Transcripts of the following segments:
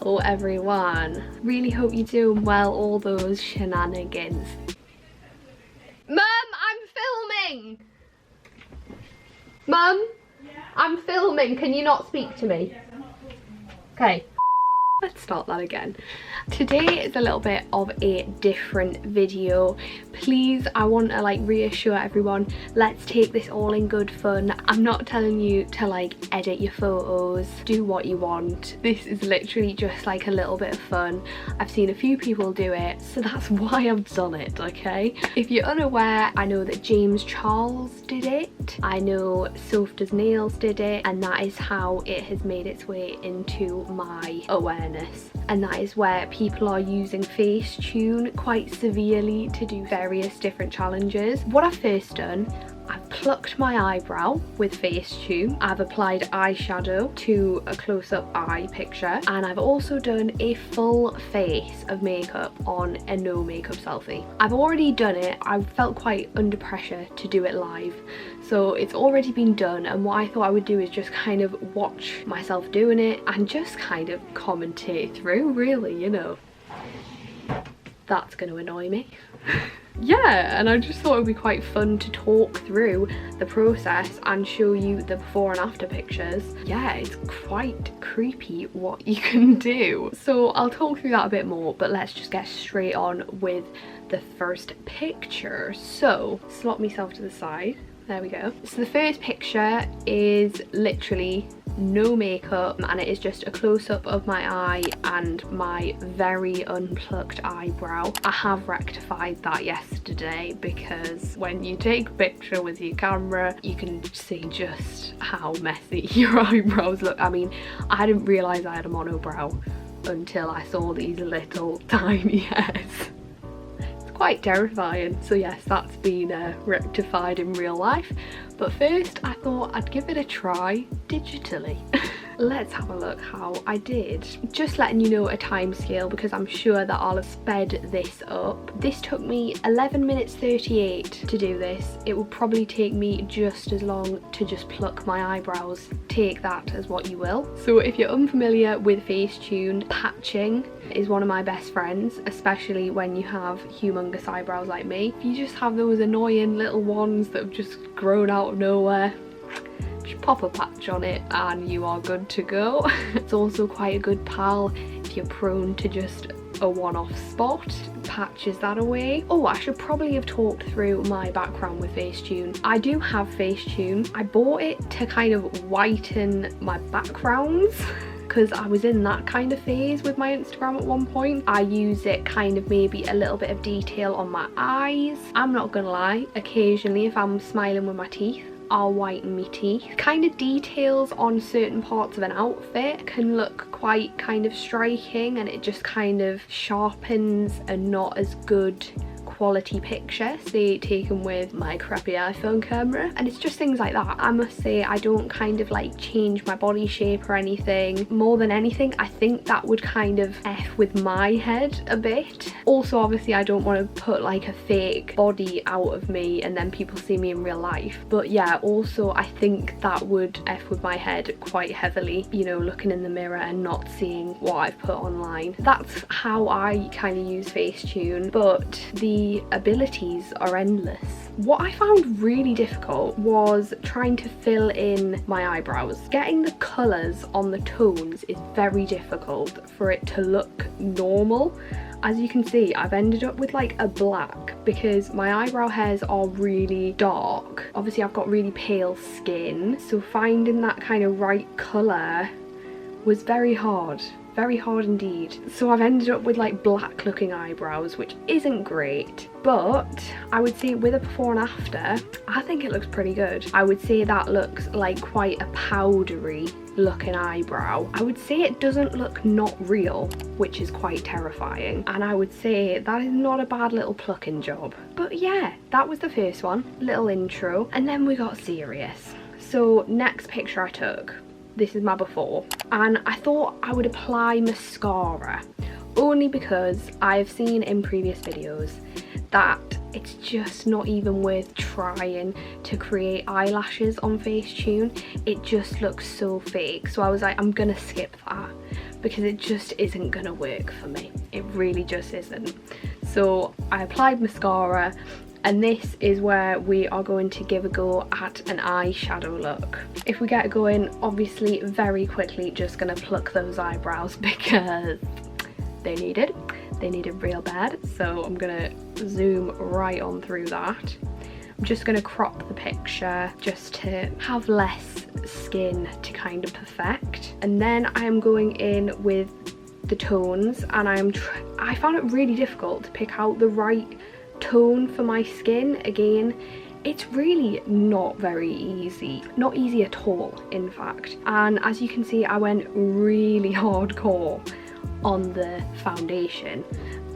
Hello everyone, really hope you're doing well, all those shenanigans. Mum, I'm filming! Mum, yeah? I'm filming, can you not speak to me? Okay. Let's start that again. Today is a little bit of a different video. Please, I want to reassure everyone, let's take this all in good fun. I'm not telling you to edit your photos, do what you want. This is literally just a little bit of fun. I've seen a few people do it, so that's why I've done it, okay? If you're unaware, I know that James Charles did it. I know Soph Does Nails did it, and that is how it has made its way into my awareness. And that is where people are using Facetune quite severely to do various different challenges. What I've first done, I've plucked my eyebrow with Facetune, I've applied eyeshadow to a close-up eye picture, and I've also done a full face of makeup on a no makeup selfie. I've already done it. I felt quite under pressure to do it live, so it's already been done, and what I thought I would do is just kind of watch myself doing it and just kind of commentate through, really, you know. That's going to annoy me. Yeah, and I just thought it would be quite fun to talk through the process and show you the before and after pictures. Yeah, it's quite creepy what you can do. So I'll talk through that a bit more, but let's just get straight on with the first picture. So, slot myself to the side. There we go. So the first picture is literally no makeup, and it is just a close-up of my eye and my very unplucked eyebrow. I have rectified that yesterday because when you take a picture with your camera, you can see just how messy your eyebrows look. I mean, I didn't realise I had a monobrow until I saw these little tiny hairs. Quite terrifying. So yes, that's been rectified in real life, but first I thought I'd give it a try digitally. Let's have a look how I did. Just letting you know a time scale because I'm sure that I'll have sped this up. This took me 11 minutes 38 to do this. It will probably take me just as long to just pluck my eyebrows. Take that as what you will. So if you're unfamiliar with Facetune, patching is one of my best friends, especially when you have humongous eyebrows like me. If you just have those annoying little ones that have just grown out of nowhere, just pop a patch on it and you are good to go. It's also quite a good pal if you're prone to just a one-off spot. Patches that away. Oh, I should probably have talked through my background with Facetune. I do have Facetune. I bought it to kind of whiten my backgrounds because I was in that kind of phase with my Instagram at one point. I use it kind of maybe a little bit of detail on my eyes. I'm not gonna lie, occasionally if I'm smiling with my teeth, I'll whiten my teeth. Kind of details on certain parts of an outfit can look quite kind of striking, and it just kind of sharpens a not as good quality picture, say taken with my crappy iPhone camera, and it's just things like that. I must say I don't kind of change my body shape or anything. More than anything, I think that would kind of F with my head a bit. Also, obviously I don't want to put a fake body out of me and then people see me in real life, but yeah, also I think that would F with my head quite heavily, you know, looking in the mirror and not seeing what I've put online. That's how I kind of use Facetune, but the abilities are endless. What I found really difficult was trying to fill in my eyebrows. Getting the colours on the tones is very difficult for it to look normal. As you can see, I've ended up with a black because my eyebrow hairs are really dark. Obviously I've got really pale skin, so finding that kind of right colour was very hard. Very hard indeed. So I've ended up with black looking eyebrows, which isn't great, but I would say with a before and after, I think it looks pretty good. I would say that looks like quite a powdery looking eyebrow. I would say it doesn't look not real, which is quite terrifying, and I would say that is not a bad little plucking job. But yeah, that was the first one, little intro, and then we got serious. So next picture I took, this is my before, and I thought I would apply mascara only because I've seen in previous videos that it's just not even worth trying to create eyelashes on Facetune. It just looks so fake, so I was like, I'm gonna skip that because it just isn't gonna work for me. It really just isn't. So I applied mascara, and this is where we are going to give a go at an eyeshadow look. If we get going, obviously very quickly just gonna pluck those eyebrows because they needed real bad. So I'm gonna zoom right on through that. I'm just gonna crop the picture just to have less skin to kind of perfect. And then I am going in with the tones, and I found it really difficult to pick out the right tone for my skin. Again, it's really not very easy, not easy at all in fact. And as you can see, I went really hardcore on the foundation,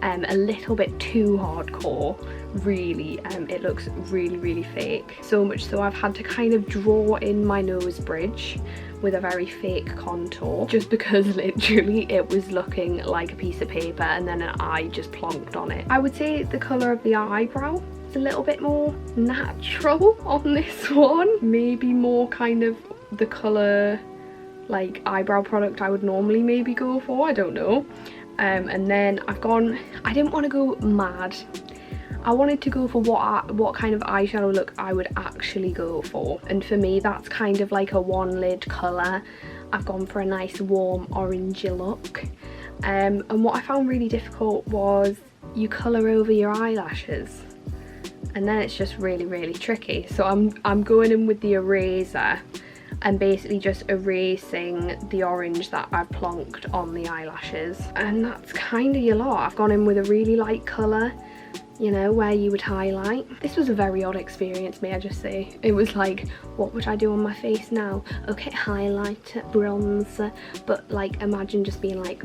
a little bit too hardcore really. It looks really fake, so much so I've had to kind of draw in my nose bridge with a very fake contour, just because literally it was looking like a piece of paper and then an eye just plonked on it. I would say the colour of the eyebrow is a little bit more natural on this one, maybe more kind of the colour like eyebrow product I would normally maybe go for, I don't know. And then I didn't want to go mad. I wanted to go for what kind of eyeshadow look I would actually go for, and for me that's kind of like a one lid colour. I've gone for a nice warm orangey look, and what I found really difficult was you colour over your eyelashes and then it's just really tricky. So I'm going in with the eraser and basically just erasing the orange that I've plonked on the eyelashes, and that's kind of your lot. I've gone in with a really light colour, you know, where you would highlight. This was a very odd experience, may I just say. It was like, what would I do on my face now? Okay, highlighter, bronzer, but like imagine just being like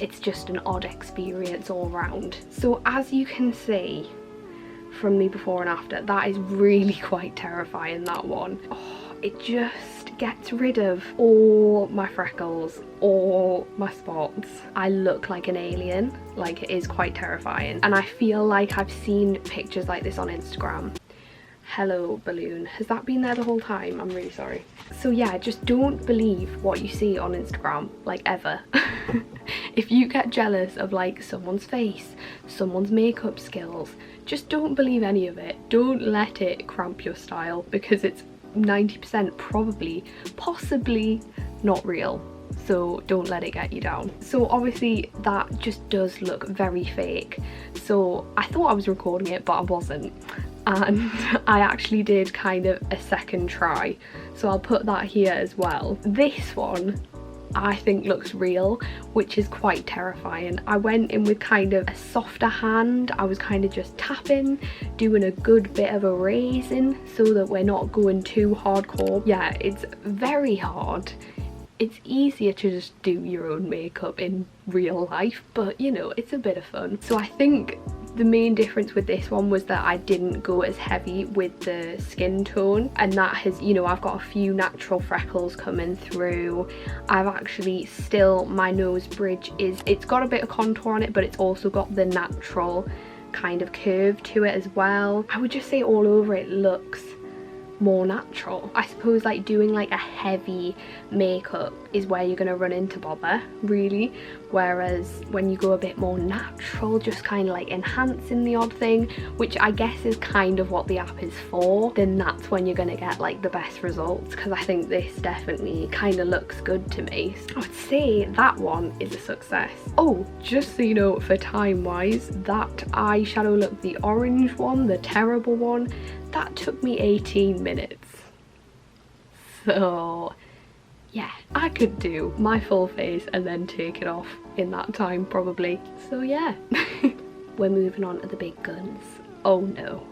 it's just an odd experience all round. So as you can see from the before and after, that is really quite terrifying, that one. Oh, it just gets rid of all my freckles, all my spots. I look like an alien. Like, it is quite terrifying, and I feel like I've seen pictures like this on Instagram. Hello balloon, has that been there the whole time? I'm really sorry. So yeah, just don't believe what you see on Instagram, like, ever. If you get jealous of like someone's face, someone's makeup skills, just don't believe any of it. Don't let it cramp your style, because it's 90% probably, possibly not real. So don't let it get you down. So obviously that just does look very fake. So I thought I was recording it, but I wasn't. And I actually did kind of a second try. So I'll put that here as well. This one I think looks real, which is quite terrifying. I went in with kind of a softer hand. I was kind of just tapping, doing a good bit of erasing so that we're not going too hardcore. Yeah, it's very hard. It's easier to just do your own makeup in real life, but you know, it's a bit of fun. So I think the main difference with this one was that I didn't go as heavy with the skin tone, and that has, you know, I've got a few natural freckles coming through. I've actually still, my nose bridge it's got a bit of contour on it, but it's also got the natural kind of curve to it as well. I would just say all over it looks more natural. I suppose like doing like a heavy makeup is where you're gonna run into bother, really, whereas when you go a bit more natural, just kind of like enhancing the odd thing, which I guess is kind of what the app is for, then that's when you're gonna get like the best results, because I think this definitely kind of looks good to me. I would say that one is a success. Oh, just so you know, for time wise, that eyeshadow look, the orange one, the terrible one, that took me 18 minutes. So yeah, I could do my full face and then take it off in that time probably. So yeah. We're moving on to the big guns. Oh no.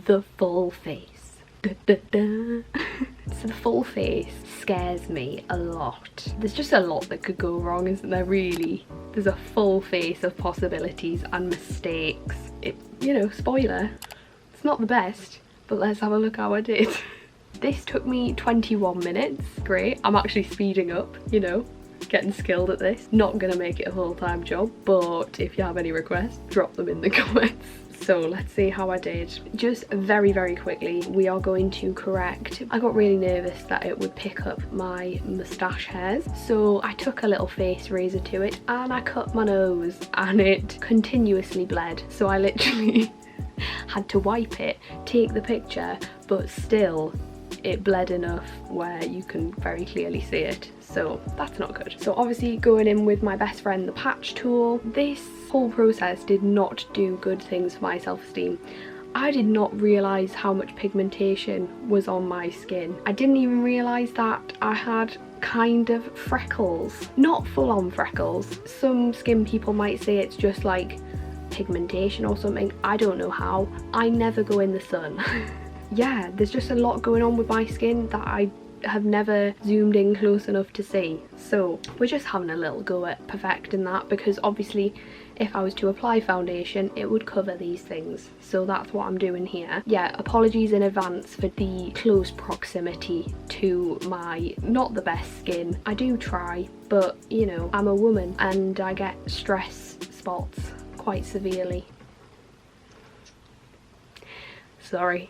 The full face. Da, da, da. So the full face scares me a lot. There's just a lot that could go wrong, isn't there, really? There's a full face of possibilities and mistakes. You know, spoiler, it's not the best, but let's have a look how I did. This took me 21 minutes. Great, I'm actually speeding up, you know, getting skilled at this. Not gonna make it a full-time job, but if you have any requests, drop them in the comments. So let's see how I did. Just very, very quickly, we are going to correct. I got really nervous that it would pick up my moustache hairs. So I took a little face razor to it and I cut my nose and it continuously bled. So I literally had to wipe it, take the picture, but still it bled enough where you can very clearly see it. So that's not good. So obviously going in with my best friend, the patch tool, this whole process did not do good things for my self-esteem. I did not realise how much pigmentation was on my skin. I didn't even realise that I had kind of freckles. Not full-on freckles. Some skin people might say it's just like pigmentation or something. I don't know how. I never go in the sun. Yeah, there's just a lot going on with my skin that I have never zoomed in close enough to see. So we're just having a little go at perfecting that, because obviously if I was to apply foundation it would cover these things. So that's what I'm doing here. Yeah, apologies in advance for the close proximity to my not the best skin. I do try, but you know, I'm a woman and I get stress spots quite severely. Sorry.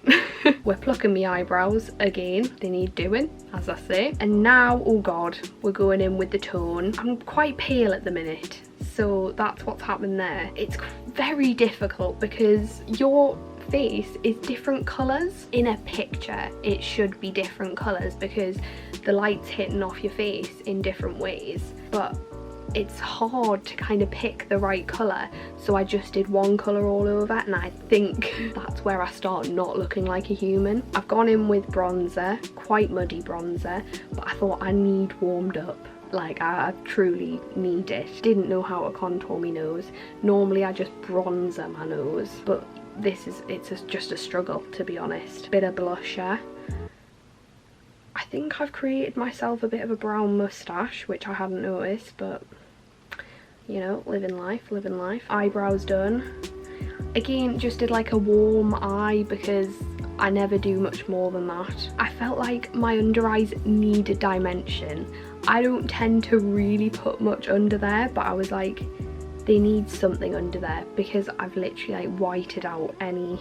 We're plucking my eyebrows again. They need doing, as I say. And now, oh god, we're going in with the tone. I'm quite pale at the minute, so that's what's happened there. It's very difficult because your face is different colours. In a picture it should be different colours because the light's hitting off your face in different ways, but it's hard to kind of pick the right colour, so I just did one colour all over, and I think that's where I start not looking like a human. I've gone in with bronzer, quite muddy bronzer, but I thought I need warmed up. Like, I truly need it. Didn't know how to contour my nose. Normally I just bronzer my nose, but it's just a struggle, to be honest. Bit of blusher. I think I've created myself a bit of a brown moustache, which I hadn't noticed, but you know, living life, living life. Eyebrows done. Again, just did like a warm eye because I never do much more than that. I felt like my under eyes needed dimension. I don't tend to really put much under there, but I was like, they need something under there because I've literally like whited out any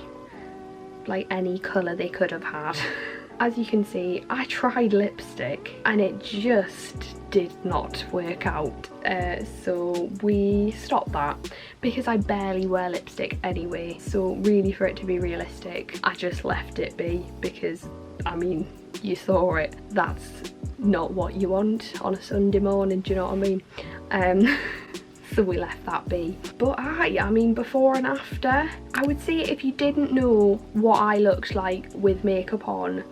colour they could have had. As you can see, I tried lipstick and it just did not work out. So we stopped that because I barely wear lipstick anyway. So really, for it to be realistic, I just left it be because, I mean, you saw it. That's not what you want on a Sunday morning, do you know what I mean? So we left that be. But I mean, before and after, I would say if you didn't know what I looked like with makeup on,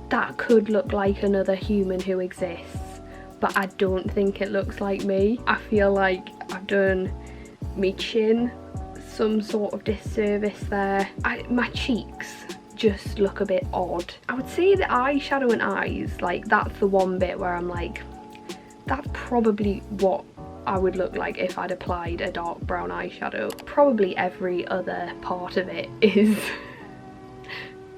that could look like another human who exists, but I don't think it looks like me. I feel like I've done my chin some sort of disservice there. My cheeks just look a bit odd. I would say the eyeshadow and eyes, like that's the one bit where I'm like, that's probably what I would look like if I'd applied a dark brown eyeshadow. Probably every other part of it is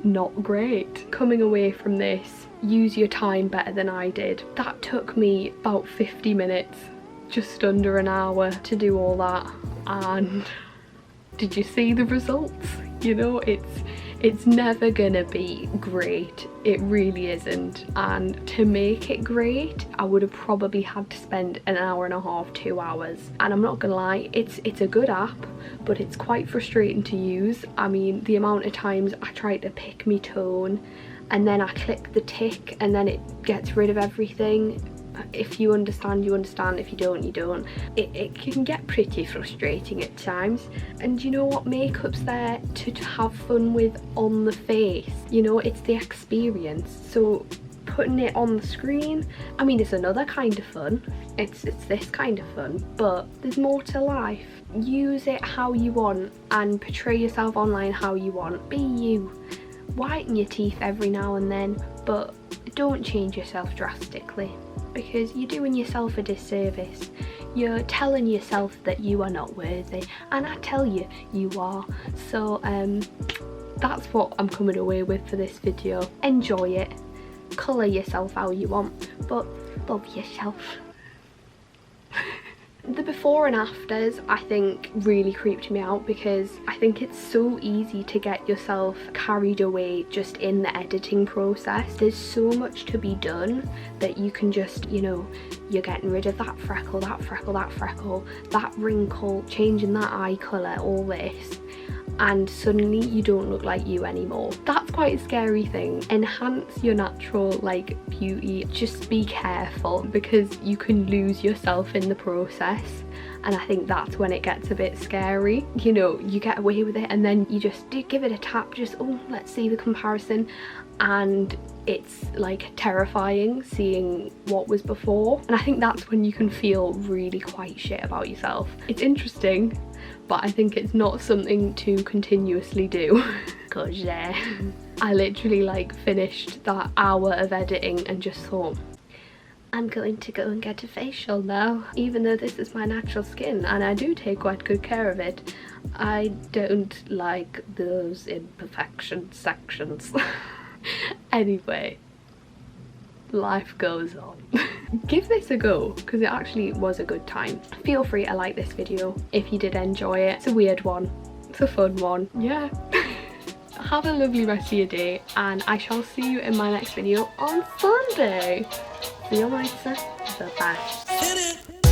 not great. Coming away from this, use your time better than I did. That took me about 50 minutes, just under an hour to do all that, and did you see the results? You know, it's never gonna be great, it really isn't, and to make it great I would have probably had to spend an hour and a half, 2 hours, and I'm not gonna lie, it's a good app, but it's quite frustrating to use. I mean, the amount of times I tried to pick me tone and then I click the tick and then it gets rid of everything. If you understand, you understand. If you don't, you don't. It can get pretty frustrating at times. And you know what? Makeup's there to have fun with on the face. You know, it's the experience. So putting it on the screen, I mean, it's another kind of fun. It's this kind of fun, but there's more to life. Use it how you want and portray yourself online how you want. Be you. Whiten your teeth every now and then, but don't change yourself drastically, because you're doing yourself a disservice. You're telling yourself that you are not worthy, and I tell you, you are. So that's what I'm coming away with for this video. Enjoy it, colour yourself how you want, but love yourself. The before and afters I think really creeped me out, because I think it's so easy to get yourself carried away just in the editing process. There's so much to be done that you can just, you know, you're getting rid of that freckle, that freckle, that freckle, that wrinkle, changing that eye colour, all this, and suddenly you don't look like you anymore. That's quite a scary thing. Enhance your natural like beauty. Just be careful, because you can lose yourself in the process, and I think that's when it gets a bit scary. You know, you get away with it and then you just do give it a tap, just, oh, let's see the comparison, and it's like terrifying seeing what was before, and I think that's when you can feel really quite shit about yourself. It's interesting, but I think it's not something to continuously do. Cause yeah, I literally like finished that hour of editing and just thought, I'm going to go and get a facial now. Even though this is my natural skin and I do take quite good care of it, I don't like those imperfection sections. Anyway, life goes on. Give this a go, because it actually was a good time. Feel free to like this video if you did enjoy it. It's a weird one, it's a fun one, yeah. Have a lovely rest of your day, and I shall see you in my next video on Sunday. See you later, bye bye.